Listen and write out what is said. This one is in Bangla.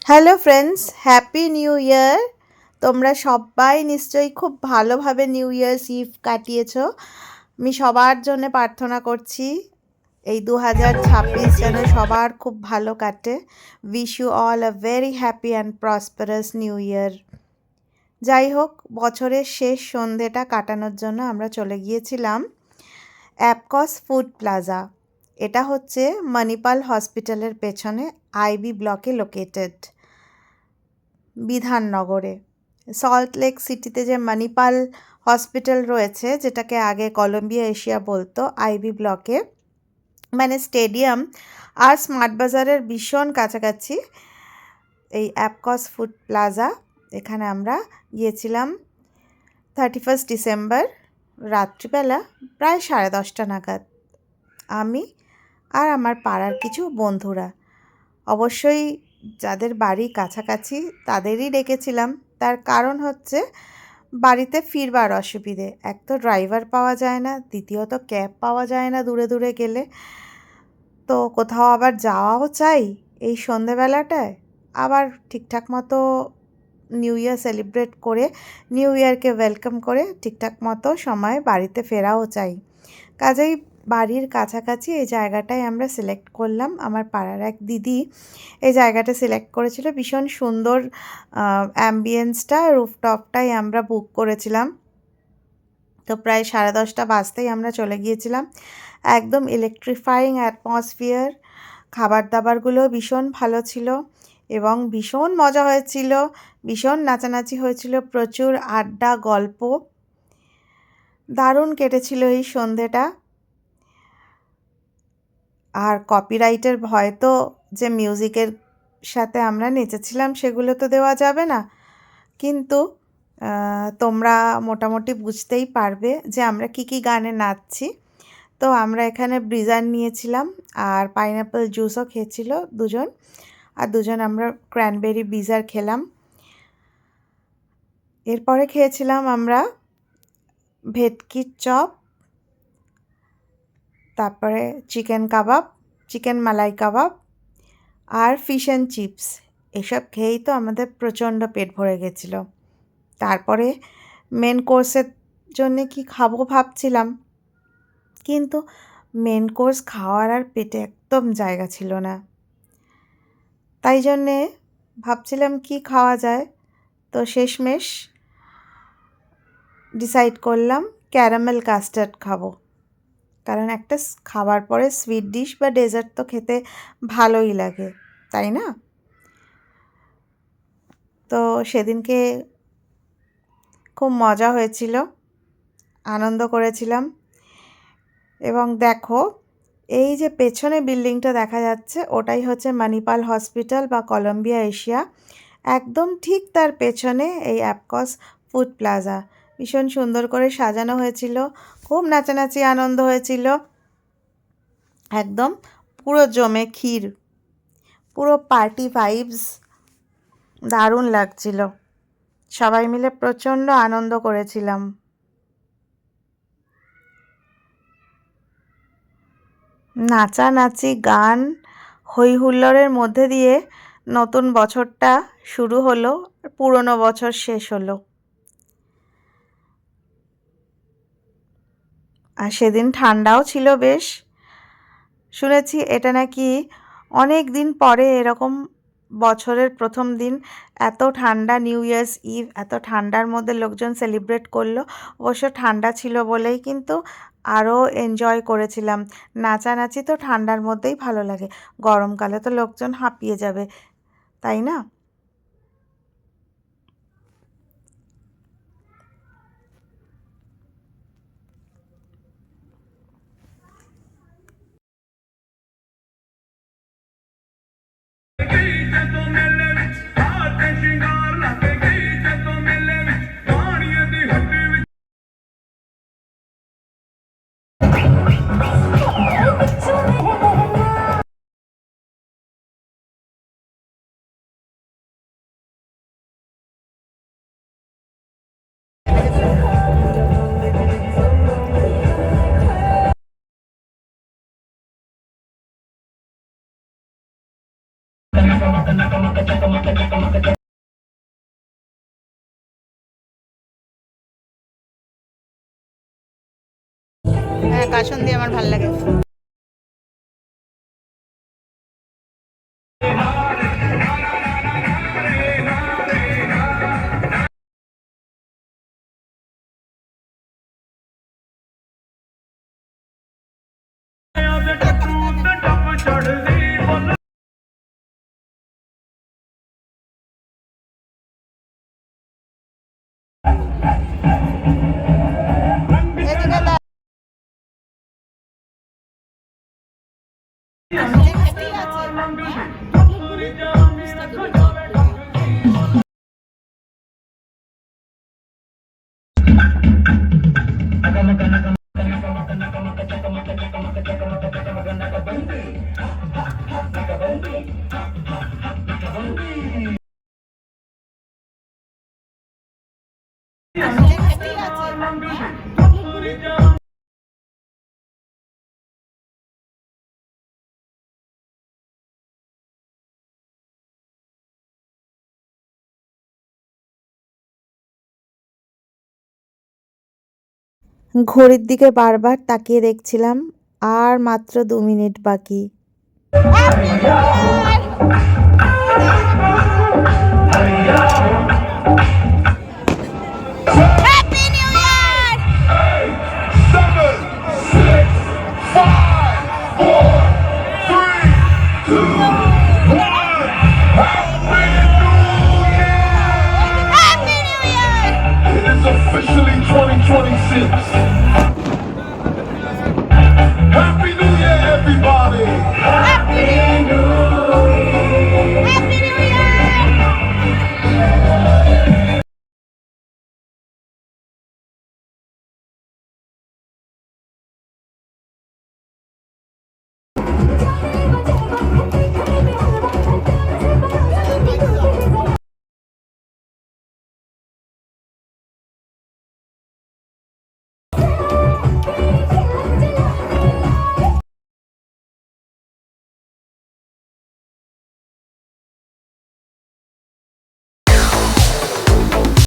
Hello friends, happy new year. তোমরা সবাই নিশ্চয়ই খুব ভালোভাবে নিউ ইয়ার্স ইভ কাটিয়েছো। আমি সবার জন্য প্রার্থনা করছি এই 2026 যেন সবার খুব ভালো কাটে। Wish you all a very happy and prosperous new year. যাই হোক, বছরের শেষ সন্ধেটা কাটানোর জন্য আমরা চলে গিয়েছিলাম অ্যাপকস ফুড প্লাজা। এটা হচ্ছে মণিপাল হসপিটালের পেছনে আইবি ব্লকে লোকেটেড, বিধাননগরে। সল্ট লেক সিটিতে যে মণিপাল হসপিটাল রয়েছে, যেটাকে আগে কলম্বিয়া এশিয়া বলতো, আইবি ব্লকে মানে স্টেডিয়াম আর স্মার্ট বাজারের ভীষণ কাছাকাছি এই অ্যাপকস ফুড প্লাজা। এখানে আমরা গিয়েছিলাম 31 ডিসেম্বর রাত্রিবেলা প্রায় 10:30 নাগাদ। আমি আর আমার পাড়ার কিছু বন্ধুরা, অবশ্যই যাদের বাড়ি কাছাকাছি তাদেরই ডেকেছিলাম। তার কারণ হচ্ছে বাড়িতে ফিরবার অসুবিধে, এক তো ড্রাইভার পাওয়া যায় না, দ্বিতীয়ত ক্যাব পাওয়া যায় না দূরে দূরে গেলে, তো কোথাও আবার যাওয়াও চাই এই সন্ধেবেলাটায়, আবার ঠিকঠাক মতো নিউ ইয়ার সেলিব্রেট করে নিউ ইয়ারকে ওয়েলকাম করে ঠিকঠাক মতো সময় বাড়িতে ফেরাও চাই। কাজেই বাড়ির কাছাকাছি এই জায়গাটাই আমরা সিলেক্ট করলাম। আমার পাড়ার এক দিদি এই জায়গাটা সিলেক্ট করেছিল। ভীষণ সুন্দর অ্যাম্বিয়েন্সটা, রুফটপটাই আমরা বুক করেছিলাম। তো প্রায় 10:30 বাজতেই আমরা চলে গিয়েছিলাম। একদম ইলেকট্রিফাইং অ্যাটমসফিয়ার, খাবার দাবারগুলো ভীষণ ভালো ছিল এবং ভীষণ মজা হয়েছিল, ভীষণ নাচানাচি হয়েছিল, প্রচুর আড্ডা গল্প, দারুণ কেটেছিল এই সন্ধেটা। আর কপিরাইটের ভয় তো, যে মিউজিকের সাথে আমরা নেচেছিলাম সেগুলো তো দেওয়া যাবে না, কিন্তু তোমরা মোটামুটি বুঝতেই পারবে যে আমরা কি গানে নাচছি। তো আমরা এখানে ব্রিজার নিয়েছিলাম আর পাইনঅ্যাপল জুসও খেয়েছিল দুজন, আর দুজন আমরা ক্র্যানবেরি ব্রিজার খেলাম। এরপরে খেয়েছিলাম আমরা ভেটকির চপ, তারপরে চিকেন কাবাব, চিকেন মালাই কাবাব আর ফিশ অ্যান্ড চিপস। এসব খেয়েই তো আমাদের প্রচণ্ড পেট ভরে গেছিল। তারপরে মেন কোর্সের জন্যে কি খাবো ভাবছিলাম, কিন্তু মেন কোর্স খাওয়ার আর পেটে একদম জায়গা ছিল না। তাই জন্যে ভাবছিলাম কি খাওয়া যায়, তো শেষমেশ ডিসাইড করলাম ক্যারামেল কাস্টার্ড খাবো, কারণ একটা খাবার পরে সুইট ডিশ বা ডেজার্ট তো খেতে ভালোই লাগে, তাই না? তো সেদিনকে খুব মজা হয়েছিল, আনন্দ করেছিলাম। এবং দেখো, এই যে পেছনে বিল্ডিংটা দেখা যাচ্ছে ওটাই হচ্ছে মণিপাল হসপিটাল বা কলম্বিয়া এশিয়া। একদম ঠিক তার পেছনে এই অ্যাপকস ফুড প্লাজা। ভীষণ সুন্দর করে সাজানো হয়েছিল, খুব নাচানাচি আনন্দ হয়েছিল, একদম পুরো জমে ক্ষীর, পুরো পার্টি ভাইবস, দারুণ লাগছিল। সবাই মিলে প্রচণ্ড আনন্দ করেছিলাম। নাচানাচি, গান, হই হুল্লোড়ের মধ্যে দিয়ে নতুন বছরটা শুরু হলো, পুরনো বছর শেষ হলো। আর সেদিন ঠান্ডাও ছিল বেশ। শুনেছি এটা নাকি অনেক দিন পরে এরকম বছরের প্রথম দিন এত ঠান্ডা, নিউ ইয়ার্স ইভ এত ঠান্ডার মধ্যে লোকজন সেলিব্রেট করলো। অবশ্য ঠান্ডা ছিল বলেই কিন্তু আরও এনজয় করেছিলাম। নাচানাচি তো ঠান্ডার মধ্যেই ভালো লাগে, গরমকালে তো লোকজন হাঁপিয়ে যাবে, তাই না? হ্যাঁ, কাসুন্দি আমার ভাল লাগে। এদিকে দাও। ঘড়ির দিকে বারবার তাকিয়ে দেখছিলাম, আর মাত্র 2 মিনিট বাকি।